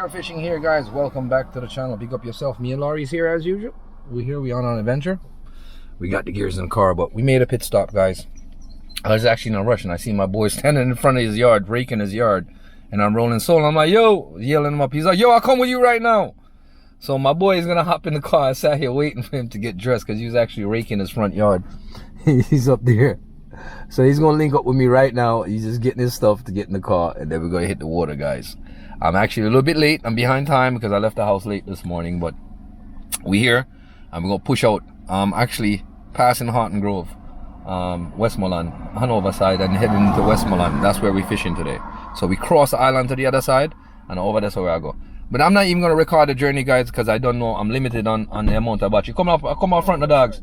Shore Fishing here, guys. Welcome back to the channel. Pick up yourself. Me and Laurie's here as usual. We on an adventure. We got the gears in the car, but we made a pit stop, guys. I was actually in a rush and I see my boy standing in front of his yard, raking his yard, and I'm rolling solo. I'm like, yo, yelling him up. He's like, yo, I'll come with you right now. So my boy is gonna hop in the car. I sat here waiting for him to get dressed because he was actually raking his front yard. He's up there. So he's gonna link up with me right now. He's just getting his stuff to get in the car, and then we're gonna hit the water, guys. I'm actually a little bit late. I'm behind time because I left the house late this morning, but we here and we're gonna push out. Actually passing Horton Grove, Westmoreland, Hanover side, and heading into Westmoreland. That's where we're fishing today. So we cross the island to the other side, and over that's where I go. But I'm not even gonna record the journey, guys, because I don't know. I'm limited on the amount of battery. Come out front of the dogs.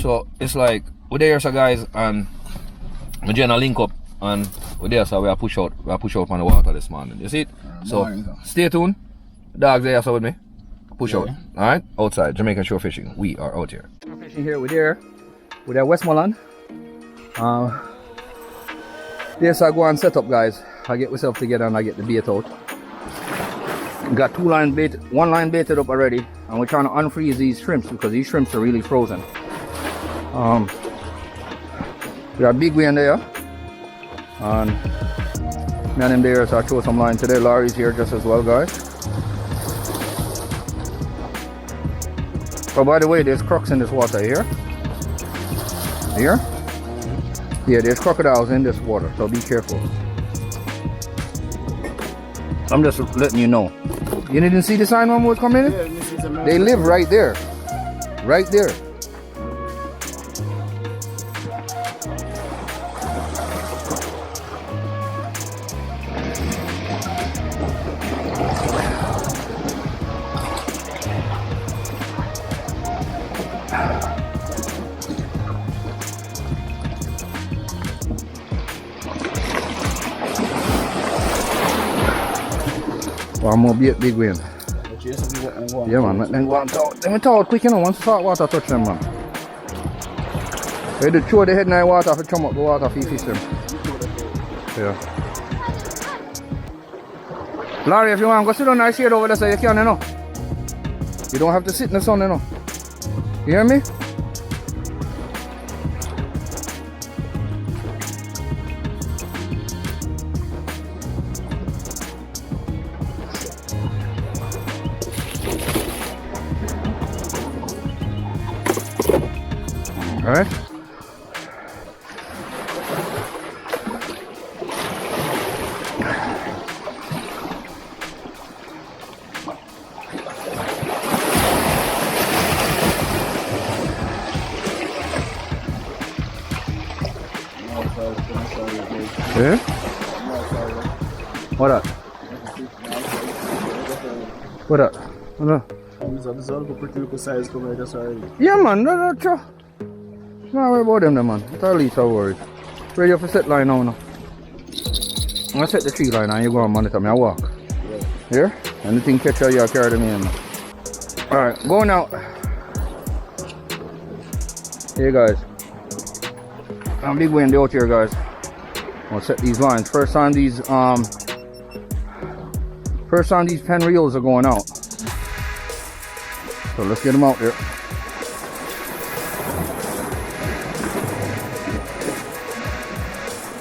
So it's like we're there, so guys, and we're gonna link up, and we're there, so we push out on the water this morning. You see it? So stay tuned. Dogs there, so with me. Push out. All right, outside Jamaican Shore Fishing. We are out here. We're fishing here. We're there, Westmoreland. Yes, I go and set up, guys. I get myself together and I get the bait out. Got one line baited up already, and we're trying to unfreeze these shrimps because these shrimps are really frozen. We got big wind there, and me and him there, so I throw some line today. Laurie's here just as well, guys. Oh, by the way, there's crocs in this water here. Here? Yeah, there's crocodiles in this water, so be careful. I'm just letting you know. You didn't see the sign when we were coming in? Yeah, they live right there. Right there. One more big wind. Yeah, man, let them go on out. Let me talk quick, you know, once the salt water touch them, man. They do throw the head in the water to come up the water for fish them. Yeah. Larry, if you want, go sit on the shade over there so you can, you know. You don't have to sit in the sun, you know. You hear me? All right. Yeah? What up? What up? Yeah, man, that's true. Don't worry about them, man. That's all least I worry. Ready for set line now. I set the tree line and you go and monitor me. I walk. Here? Anything catch you, I carry them in. Alright, going out. Here, guys. I'm big wind out here, guys. I'll set these lines. First time these pen reels are going out. So let's get them out there.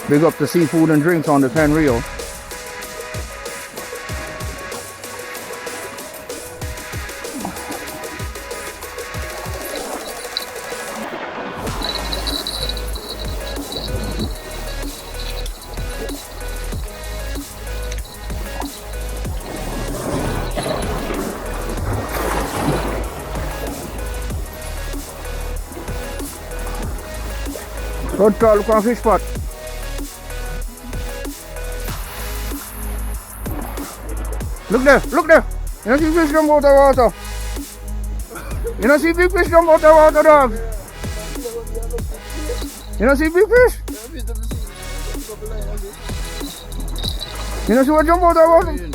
Big up the seafood and drinks on the pen reel. Look on fish spot. Look there. You don't see fish jump out of water. You don't see big fish jump out of water, dog. You don't see big fish? You don't see what jump out of water?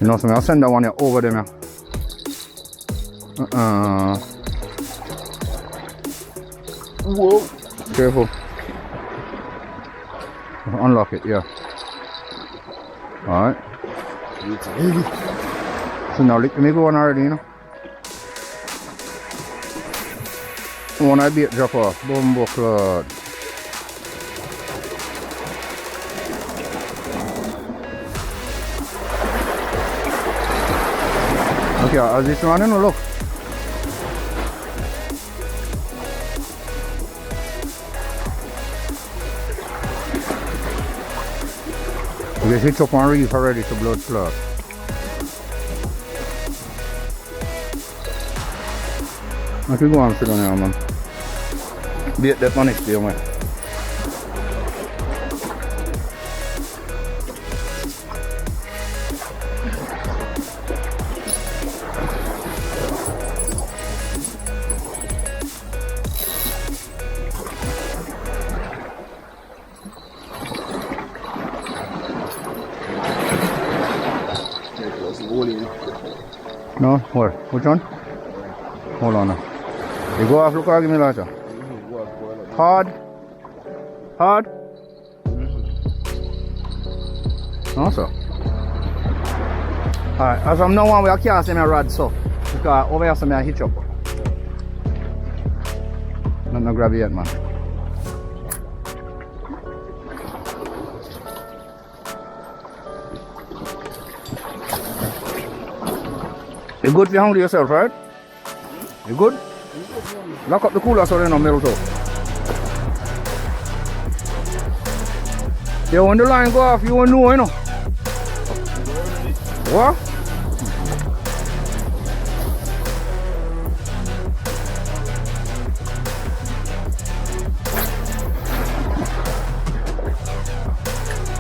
You know, so I'll send that one over them. Whoa. Careful. Unlock it, yeah. Alright. So now let me go on already, you know. One I beat drop off. Bumbo cloud. Okay, as this one, you know, look. We hit up on reef already to blood clot. I can go on sit down now, man. Beat that money still, man. No, where? Which one? Hold on now. You go off, look at me later. Hard? Hard? No, sir. Alright, as I'm now on, we can't see my rod, so. Because over here, so I hitch up. Not grab it yet, man. You good if you hungry yourself, right? You good? Lock up the cooler so they don't melt out. Yeah, when the line go off, you won't know, you know. What?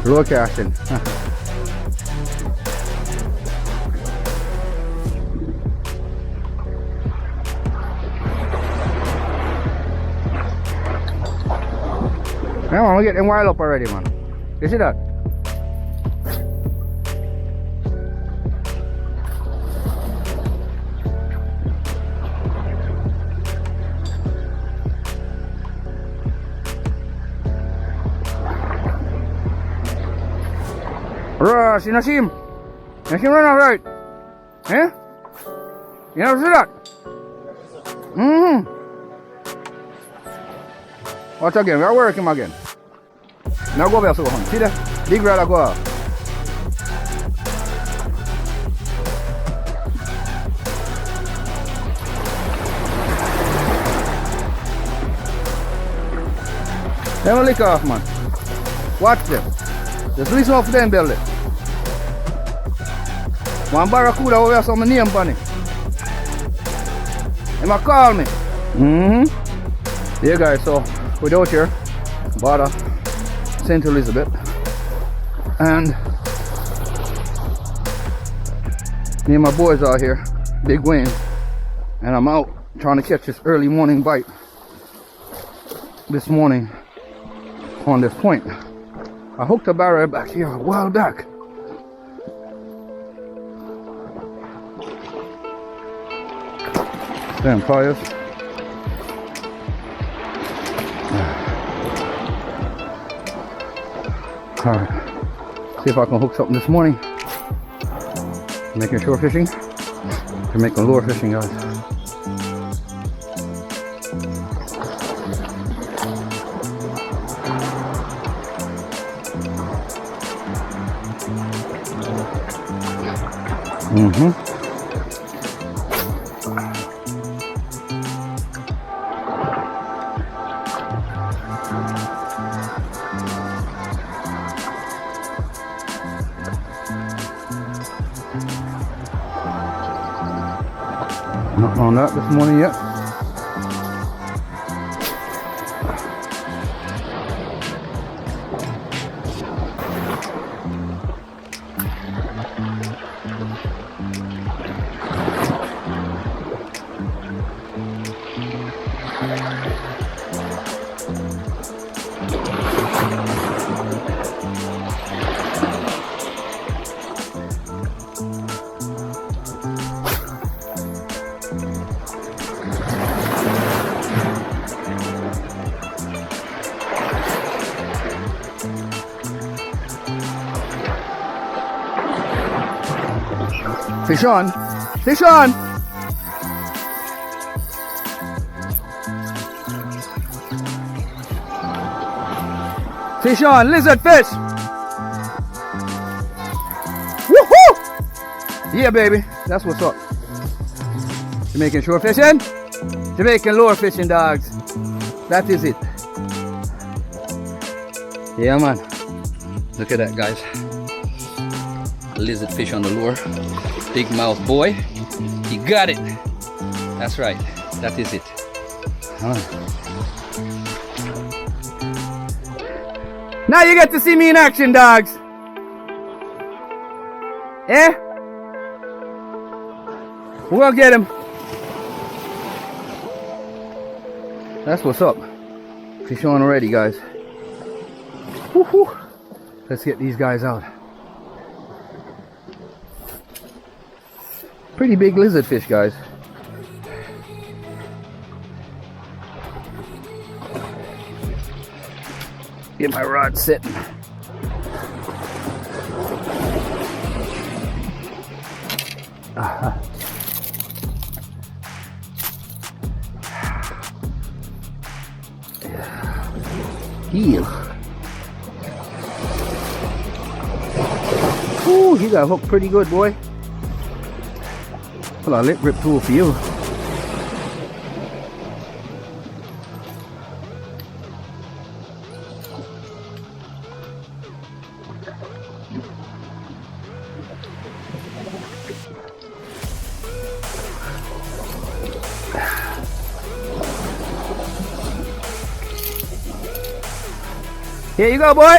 Low casting. Yeah, man, we get them wild up already, man. You see that? Rush, you know see him? You see him run off right? Eh? You never see that? Watch again, we are working again. Now go over so on. See that? Big rod go off. They will lick off, man. Watch them. Just listen off them belly. One barracuda over here, so my name on it. He might call me. Yeah, guys, so we're out here. Border St. Elizabeth, and me and my boys are here, Big Wayne, and I'm out trying to catch this early morning bite this morning on this point. I hooked a barrel back here a while back. Damn pliers. Alright, see if I can hook something this morning. Making shore fishing. We're making lure fishing, guys. Not on that this morning yet. Fish on. Fish on. Fish on. Lizard fish. Woohoo! Yeah, baby. That's what's up. Jamaican shore fishing. Jamaican lure fishing, dogs. That is it. Yeah, man. Look at that, guys. Lizard fish on the lure. Big mouth boy. He got it. That's right. That is it. Now you get to see me in action, dogs. Eh? We're gonna get him. That's what's up. Fish on already, guys. Woo-hoo. Let's get these guys out. Pretty big lizard fish, guys. Get my rod sitting. Yeah. Ooh, he got hooked pretty good, boy. Well, a lip rip tool for you. Here you go, boy.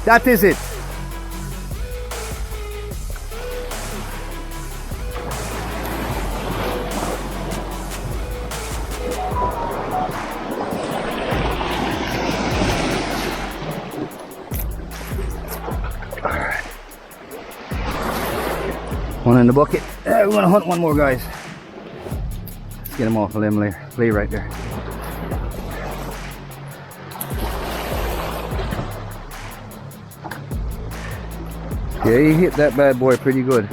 That is it. One in the bucket. We're gonna hunt one more, guys. Let's get him off the limb layer. Lay right there. Yeah, he hit that bad boy pretty good.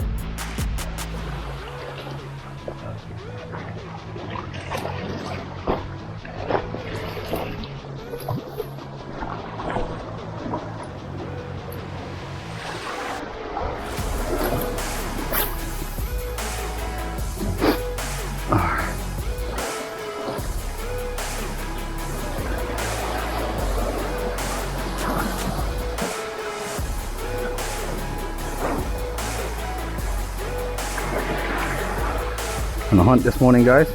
On the hunt this morning, guys.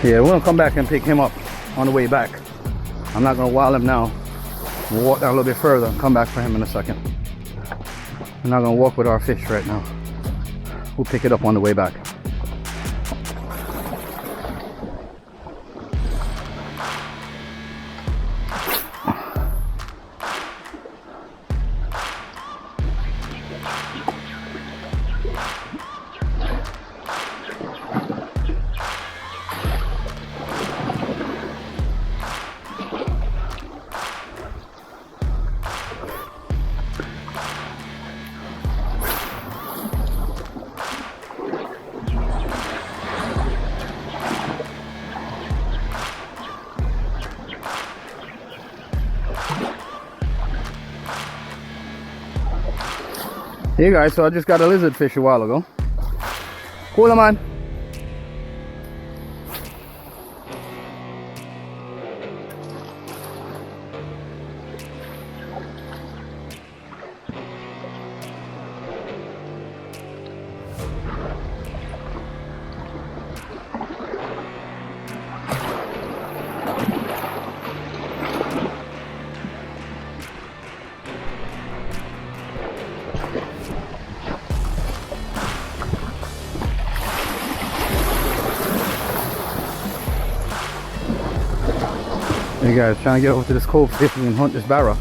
Yeah, we're gonna come back and pick him up on the way back. I'm not gonna wild him now. We'll walk down a little bit further and come back for him in a second. We're not gonna walk with our fish right now. We'll pick it up on the way back. Hey guys, so I just got a lizard fish a while ago. Cool, man. Hey guys, trying to get over to this cove, see if we can hunt this barra.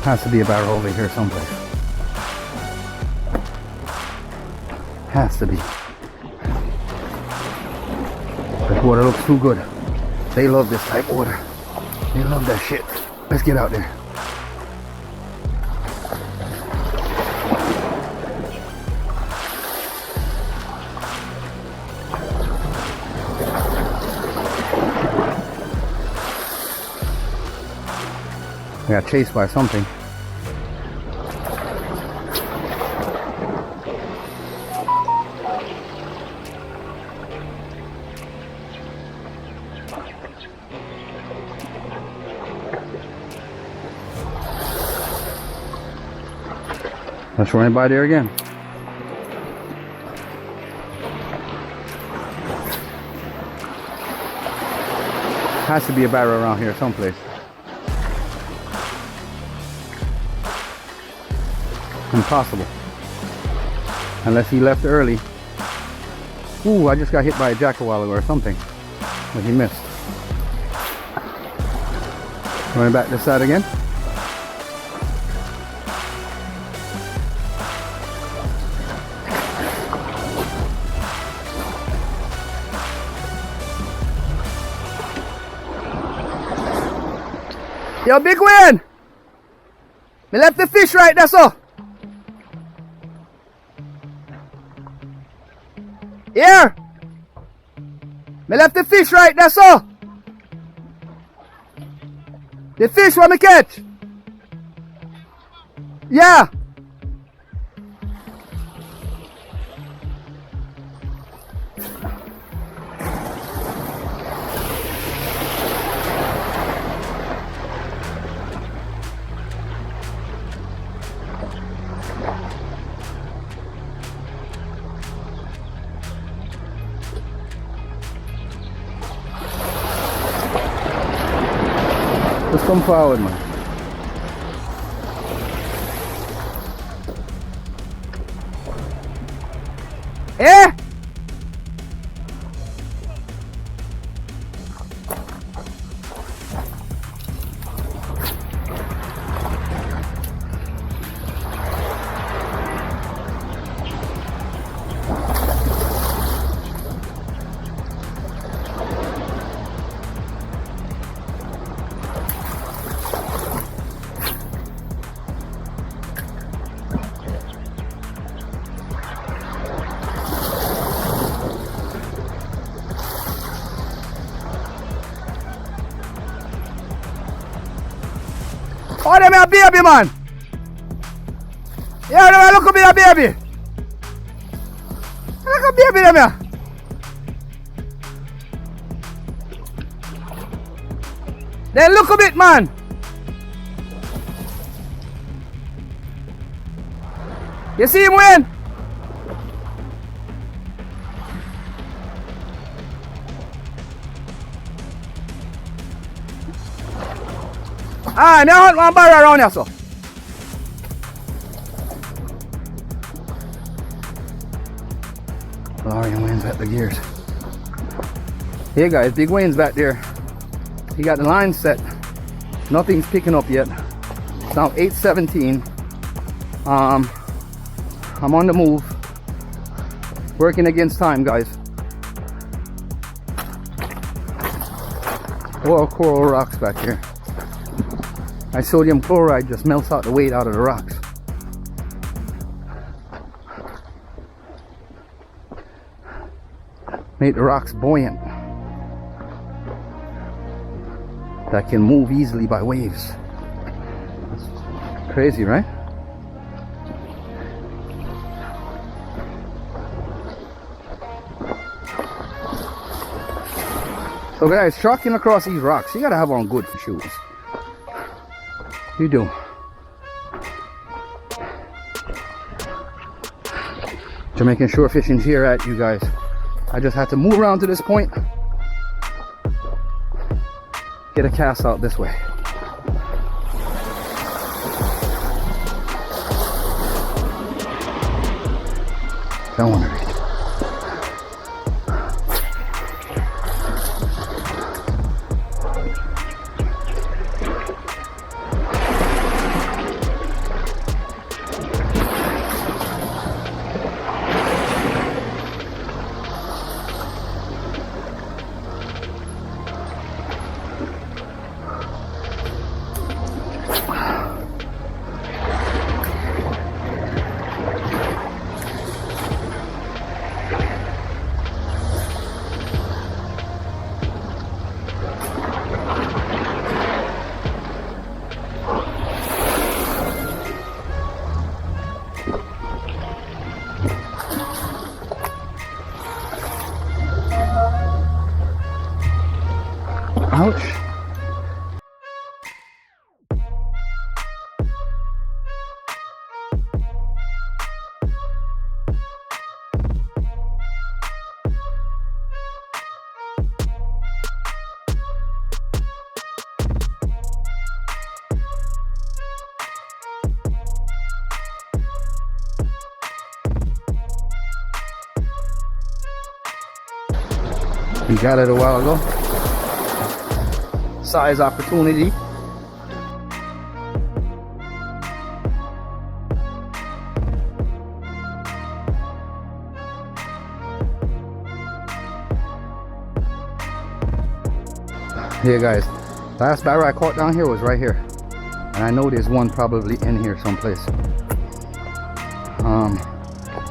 Has to be a barra over here someplace. Has to be. This water looks too good. They love this type of water. They love that shit. Let's get out there. We got chased by something. Let's run by there again. Has to be a barra around here someplace. Impossible. Unless he left early. Ooh, I just got hit by a jack a while ago or something. But he missed. Running back this side again. Yo, big win! Me left the fish right, that's all. Here! Me left the fish right, that's all. The fish want me catch. Yeah. Just come forward, man. Eh? Oh, them a baby, man. Yeah, them look at me a baby. Look at baby them here. Then look a bit, man. You see him when? Ah, me hunt one barra around here, so. Lorian Wayne's at the gears. Hey guys, Big Wayne's back there. He got the line set. Nothing's picking up yet. It's now 8:17. I'm on the move. Working against time, guys. Oh, coral rocks back here. My sodium chloride just melts out the weight out of the rocks. Make the rocks buoyant. That can move easily by waves. That's crazy, right? So guys, trucking across these rocks, you gotta have on good shoes. You do. Jamaican shore fishing here at you guys. I just had to move around to this point. Get a cast out this way. Don't worry. Ouch. We got it a while ago. Size opportunity. Here guys, last barra I caught down here was right here, and I know there's one probably in here someplace.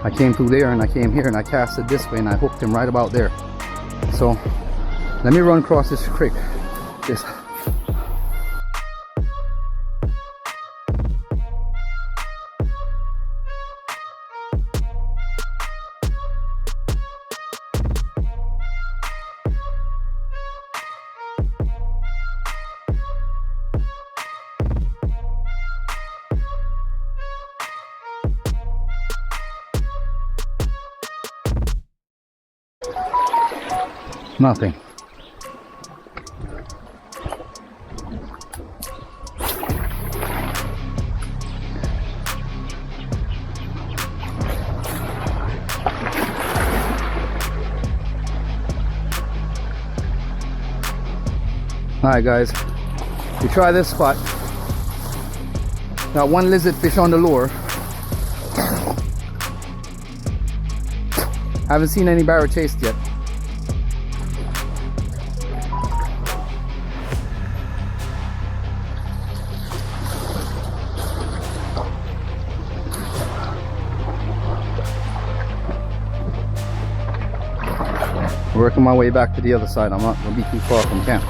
I came through there and I came here and I casted this way and I hooked him right about there. So let me run across this creek. This nothing. Alright guys, we try this spot. Got one lizard fish on the lure. Haven't seen any barra chased yet. Working my way back to the other side. I'm not gonna be too far from camp.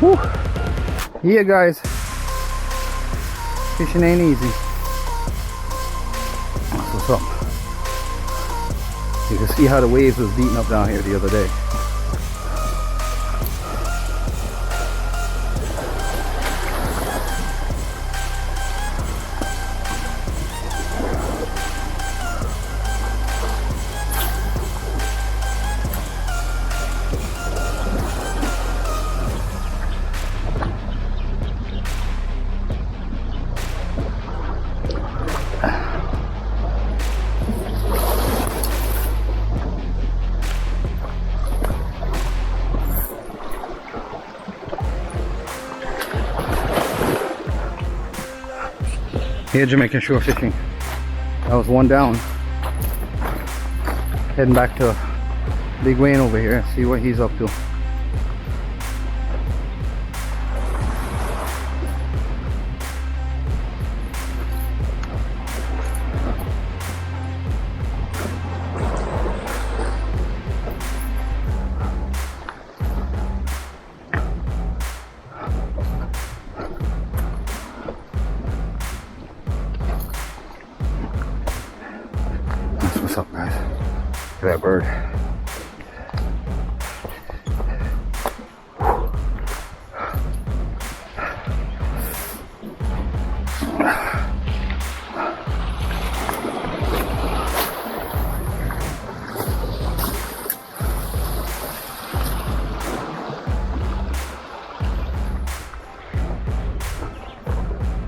Whew. Yeah guys, fishing ain't easy. That's what's up. You can see how the waves was beating up down here the other day. Here, Jamaican shore fishing. That was one down. Heading back to Big Wayne over here, see what he's up to. That's what's up, guys. Look at that bird.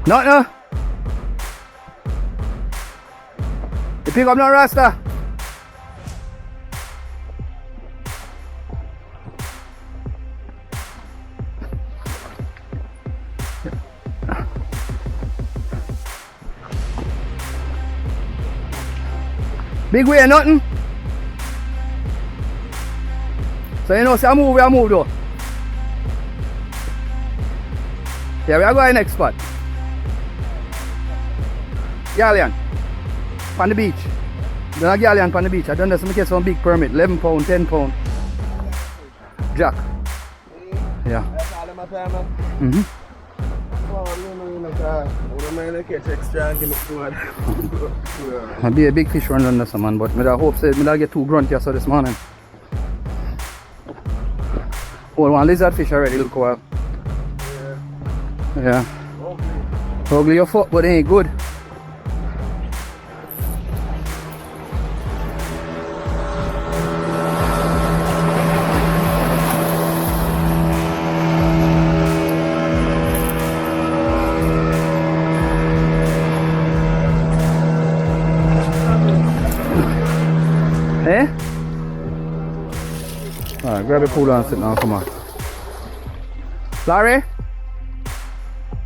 No. You pick up no rasta. Big way or nothing. So you know, say I move though. Yeah, we are going next spot. Galleon. On the beach. Then a galleon on the beach. I done this, I get some big permit. 11 pound, 10 pound. Jack. Yeah. Mm-hmm. I'll be a big fish run on this man, but I hope I get 2 grunt here so this morning. Oh, one lizard fish already, look a while. Yeah. Ugly your foot, but it ain't good. Eh? Alright, grab your pool and sit now, come on. Larry?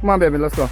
Come on baby, let's go.